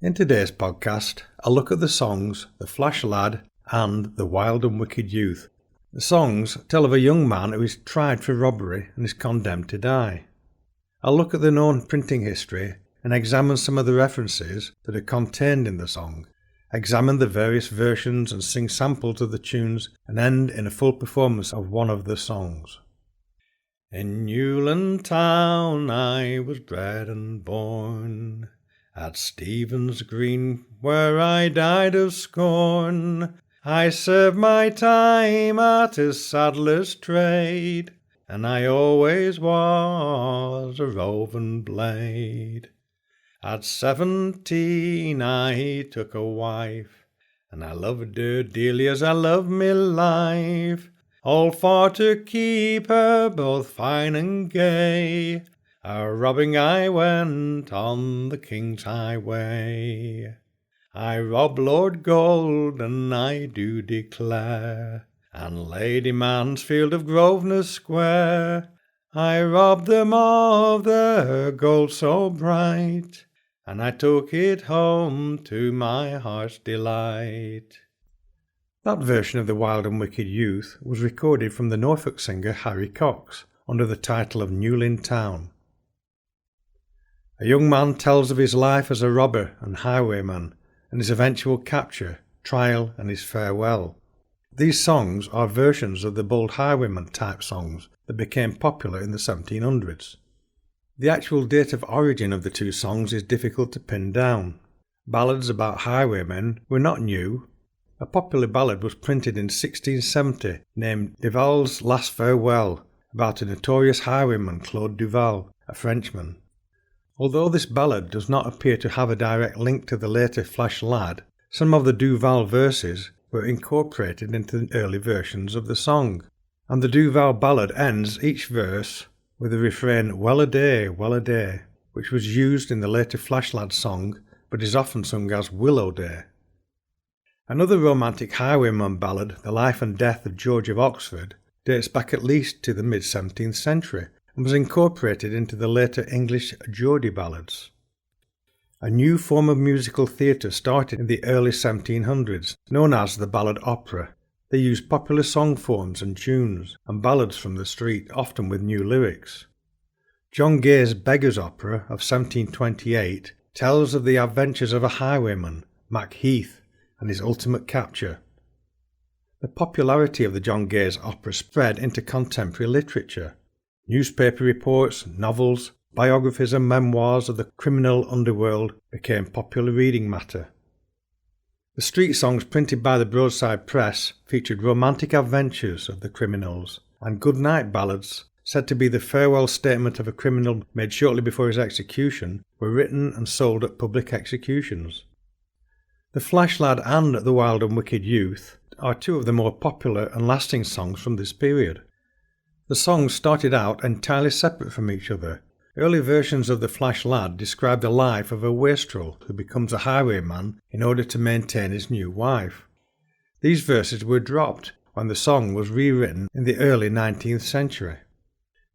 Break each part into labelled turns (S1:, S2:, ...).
S1: In today's podcast, I'll look at the songs The Flash Lad and The Wild and Wicked Youth. The songs tell of a young man who is tried for robbery and is condemned to die. I'll look at the known printing history and examine some of the references that are contained in the song, examine the various versions and sing samples of the tunes, and end in a full performance of one of the songs. In Newlyn Town I was bred and born, at Stephen's Green, where I died of scorn. I served my time at a saddler's trade, and I always was a roving blade. At 17 I took a wife, and I loved her dearly as I loved me life, all for to keep her both fine and gay. A-robbing I went on the King's Highway. I robbed Lord Golden, I do declare, and Lady Mansfield of Grosvenor Square. I robbed them of their gold so bright, and I took it home to my heart's delight. That version of The Wild and Wicked Youth was recorded from the Norfolk singer Harry Cox under the title of Newlyn Town. A young man tells of his life as a robber and highwayman and his eventual capture, trial and his farewell. These songs are versions of the bold highwayman type songs that became popular in the 1700s. The actual date of origin of the two songs is difficult to pin down. Ballads about highwaymen were not new. A popular ballad was printed in 1670 named Duval's Last Farewell, about a notorious highwayman, Claude Duval, a Frenchman. Although this ballad does not appear to have a direct link to the later Flash Lad, some of the Duval verses were incorporated into the early versions of the song, and the Duval ballad ends each verse with the refrain well a day, which was used in the later Flash Lad song but is often sung as Willow Day. Another romantic highwayman ballad, The Life and Death of George of Oxford, dates back at least to the mid-17th century and was incorporated into the later English Geordie ballads. A new form of musical theatre started in the early 1700s, known as the ballad opera. They used popular song forms and tunes, and ballads from the street, often with new lyrics. John Gay's Beggar's Opera of 1728 tells of the adventures of a highwayman, Mac Heath, and his ultimate capture. The popularity of the John Gay's opera spread into contemporary literature. Newspaper reports, novels, biographies and memoirs of the criminal underworld became popular reading matter. The street songs printed by the Broadside Press featured romantic adventures of the criminals, and goodnight ballads, said to be the farewell statement of a criminal made shortly before his execution, were written and sold at public executions. The Flash Lad and The Wild and Wicked Youth are two of the more popular and lasting songs from this period. The songs started out entirely separate from each other. Early versions of The Flash Lad describe the life of a wastrel who becomes a highwayman in order to maintain his new wife. These verses were dropped when the song was rewritten in the early 19th century.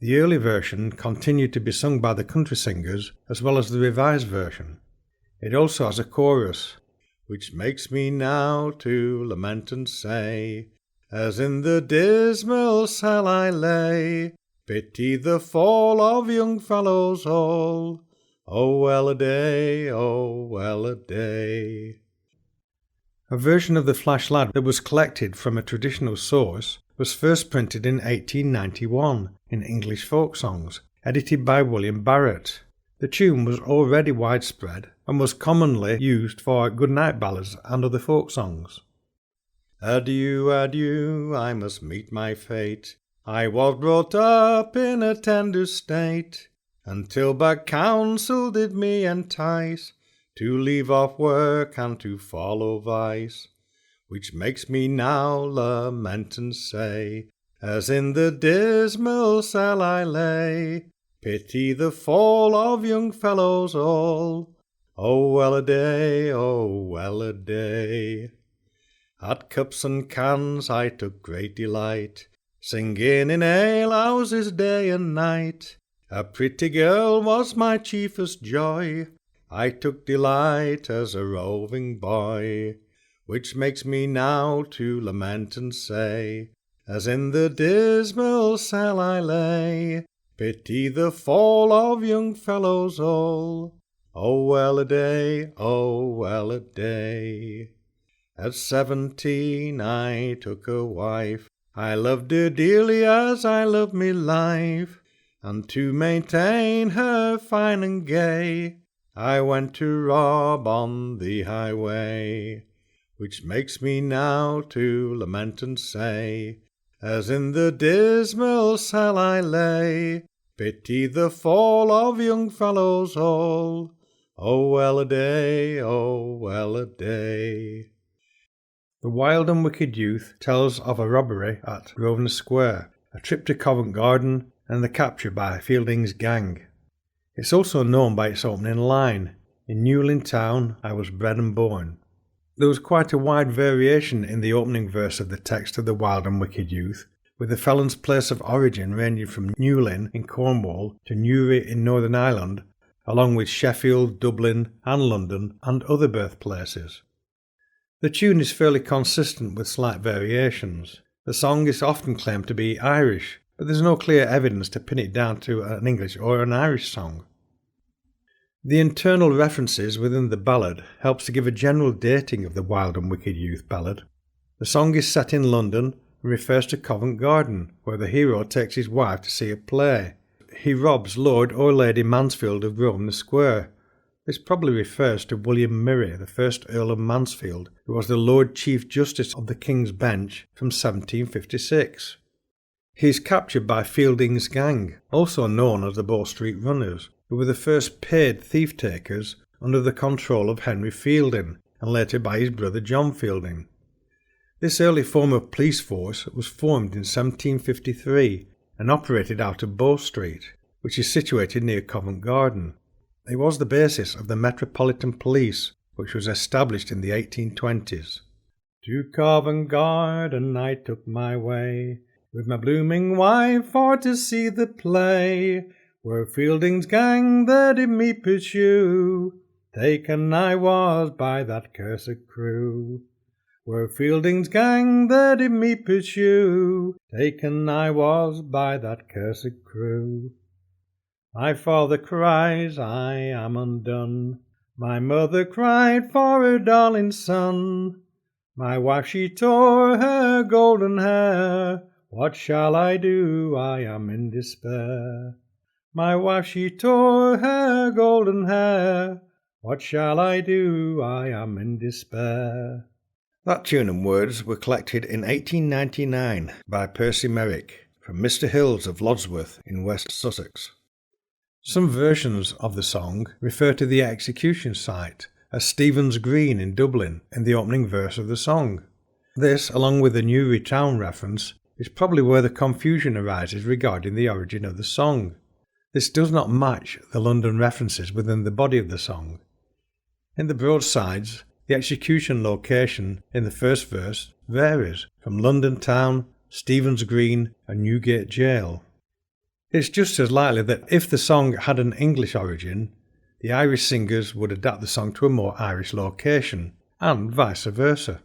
S1: The early version continued to be sung by the country singers as well as the revised version. It also has a chorus, which makes me now to lament and say, as in the dismal cell I lay, pity the fall of young fellows all. Oh well a day, oh well a day. A version of the Flash Lad that was collected from a traditional source was first printed in 1891 in English folk songs, edited by William Barrett. The tune was already widespread and was commonly used for goodnight ballads and other folk songs. Adieu, adieu, I must meet my fate. I was brought up in a tender state, until bad counsel did me entice to leave off work and to follow vice, which makes me now lament and say, as in the dismal cell I lay, pity the fall of young fellows all. Oh well a day, oh well a day. At cups and cans I took great delight, singing in alehouses day and night. A pretty girl was my chiefest joy, I took delight as a roving boy, which makes me now to lament and say, as in the dismal cell I lay, pity the fall of young fellows all. Oh well a day, oh well a day. At 17 I took a wife, I loved her dearly as I loved me life, and to maintain her fine and gay, I went to rob on the highway, which makes me now to lament and say, as in the dismal cell I lay, pity the fall of young fellows all. Oh well a day, oh well a day. The Wild and Wicked Youth tells of a robbery at Grosvenor Square, a trip to Covent Garden, and the capture by Fielding's gang. It's also known by its opening line, in Newlyn Town I was bred and born. There was quite a wide variation in the opening verse of the text of the Wild and Wicked Youth, with the felon's place of origin ranging from Newlyn in Cornwall to Newry in Northern Ireland, along with Sheffield, Dublin and London and other birthplaces. The tune is fairly consistent with slight variations. The song is often claimed to be Irish, but there's no clear evidence to pin it down to an English or an Irish song. The internal references within the ballad helps to give a general dating of the Wild and Wicked Youth ballad. The song is set in London and refers to Covent Garden, where the hero takes his wife to see a play. He robs Lord or Lady Mansfield of Grosvenor Square. This probably refers to William Murray, the first Earl of Mansfield, who was the Lord Chief Justice of the King's Bench from 1756. He is captured by Fielding's gang, also known as the Bow Street Runners, who were the first paid thief-takers under the control of Henry Fielding, and later by his brother John Fielding. This early form of police force was formed in 1753 and operated out of Bow Street, which is situated near Covent Garden. It was the basis of the Metropolitan Police, which was established in the 1820s. To Covent Garden I took my way, with my blooming wife for to see the play, where Fielding's gang they did me pursue, taken I was by that cursed crew. Where Fielding's gang they did me pursue, taken I was by that cursed crew. My father cries, I am undone. My mother cried for her darling son. My wife she tore her golden hair. What shall I do? I am in despair. My wife she tore her golden hair. What shall I do? I am in despair. That tune and words were collected in 1899 by Percy Merrick from Mr. Hills of Lodsworth in West Sussex. Some versions of the song refer to the execution site as Stephen's Green in Dublin in the opening verse of the song. This, along with the Newlyn Town reference, is probably where the confusion arises regarding the origin of the song. This does not match the London references within the body of the song. In the broadsides, the execution location in the first verse varies from London Town, Stephen's Green and Newgate Jail. It's just as likely that if the song had an English origin, the Irish singers would adapt the song to a more Irish location, and vice versa.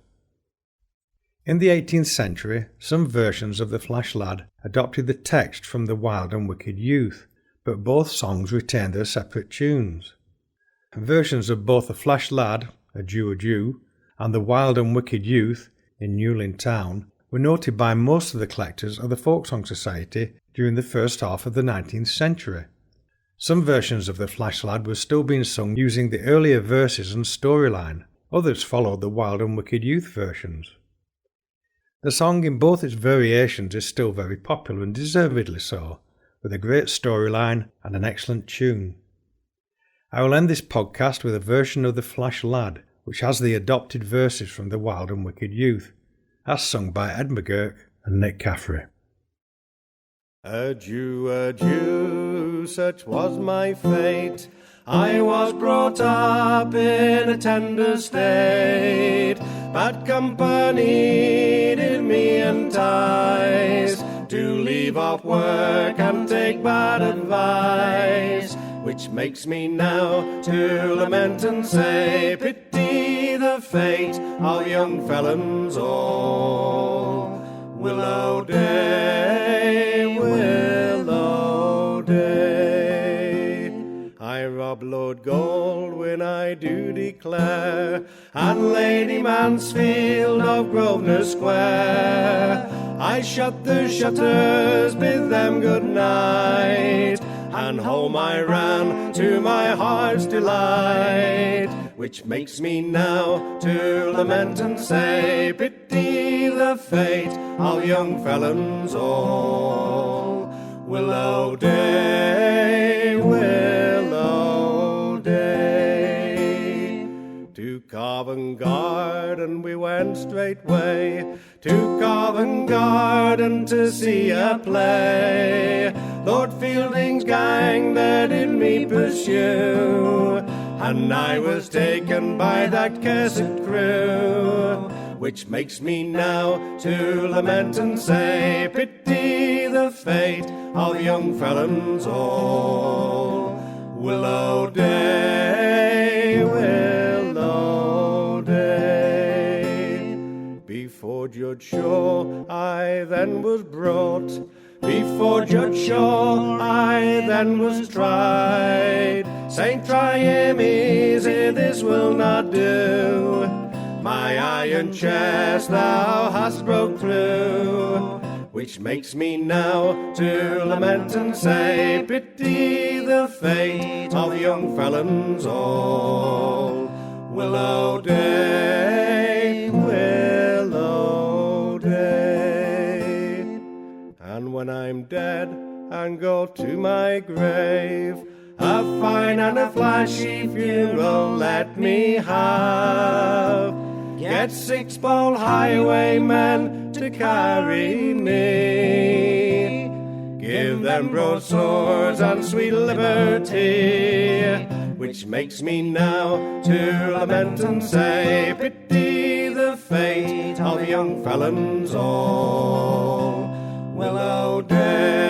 S1: In the 18th century, some versions of The Flash Lad adopted the text from The Wild and Wicked Youth, but both songs retained their separate tunes. Versions of both The Flash Lad, A Jew, and The Wild and Wicked Youth, in Newlyn Town, were noted by most of the collectors of the Folk Song Society during the first half of the 19th century. Some versions of The Flash Lad were still being sung using the earlier verses and storyline. Others followed the Wild and Wicked Youth versions. The song in both its variations is still very popular, and deservedly so, with a great storyline and an excellent tune. I will end this podcast with a version of The Flash Lad, which has the adopted verses from The Wild and Wicked Youth, as sung by Ed McGurk and Nick Caffrey.
S2: A Jew, such was my fate. I was brought up in a tender state. Bad company did me entice to leave off work and take bad advice, which which makes me now to lament and say, pity the fate of young felons all. Willow day, willow day. I rob Lord Goldwyn, I do declare, and Lady Mansfield of Grosvenor Square. I shut the shutters, bid them good night, and home I ran to my heart's delight, which makes me now to lament and say, pity the fate of young felons all. Willow day, willow day. To Covent Garden we went straightway, to Covent Garden to see a play. Lord Fielding's gang there did me pursue, and I was taken by that cursed crew, which makes me now to lament and say, pity the fate of young felons all. Willow day, willow day. Before Judge Shaw I then was brought, before Judge Shaw I then was tried. Saint Triames, this will not do, my iron chest thou hast broke through, which makes me now to lament and say, pity the fate of young felons all. Willow day, willow day. And when I'm dead and go to my grave, a fine and a flashy funeral let me have. Get 6 bold highwaymen to carry me, give them broadswords and sweet liberty, which makes me now to lament and say, pity the fate of young felons all. Willow day.